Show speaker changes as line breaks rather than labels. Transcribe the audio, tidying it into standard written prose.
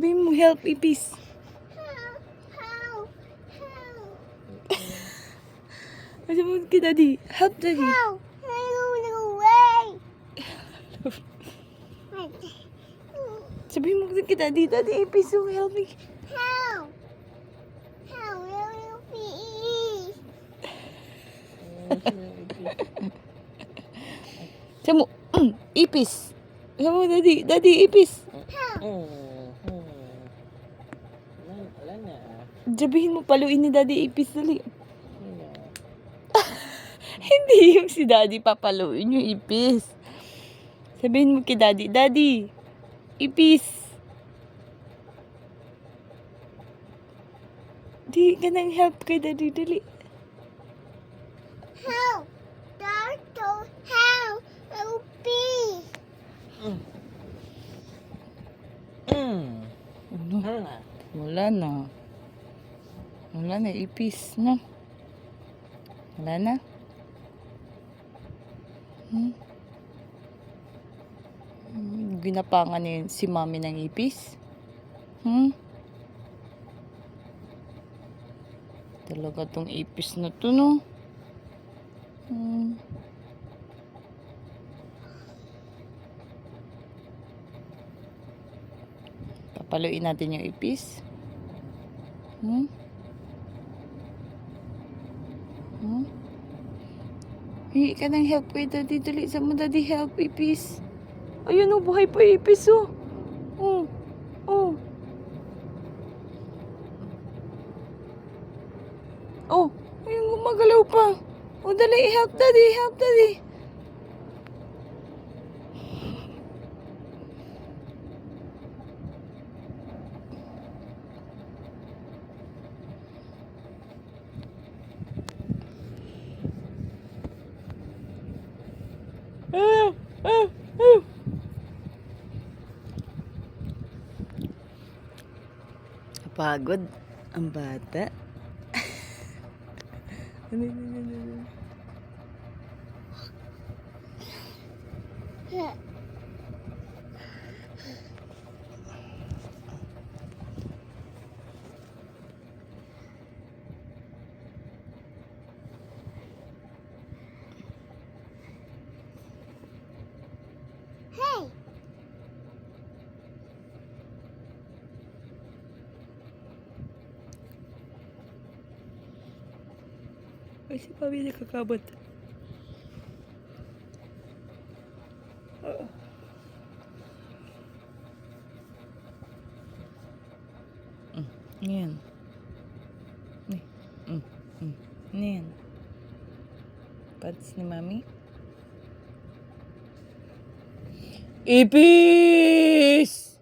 Sabihin mo, help, ipis.
Help!
Sabi mo kay daddy, help daddy.
Help! Help! Away!
Sabihin mo kay daddy, daddy, ipis, oh, help me.
Help! Help! Help! Please!
Sabi mo, ipis. Sabi mo, daddy, daddy, ipis.
Help!
Wala na.
Sabihin mo, paluin ni daddy, ipis, dali. Hindi yung si daddy papaluin yung ipis. Sabihin mo kay daddy, daddy, ipis. Di ka nang help kay daddy, dali.
Help! Doctor! Help! Help! Please!
Ano?
Ano na?
Wala na. Wala na, ipis na. Wala na. Ginapangan niya si mami ng ipis. Talaga tong ipis na to, no? Papaluin natin yung ipis. Hingi ka ng help kay daddy. Dali sa mo, daddy, help, ipis. Ayun, oh, buhay pa ipis, oh. Oh. Oh. Oh. Ayun, gumagalaw pa. Oh, dali, help daddy, help daddy. Pagod ang bata.
Hey!
Ay, si Papi nakakabot. Ngayon. Ngayon. Pats ni Mami. Ipis!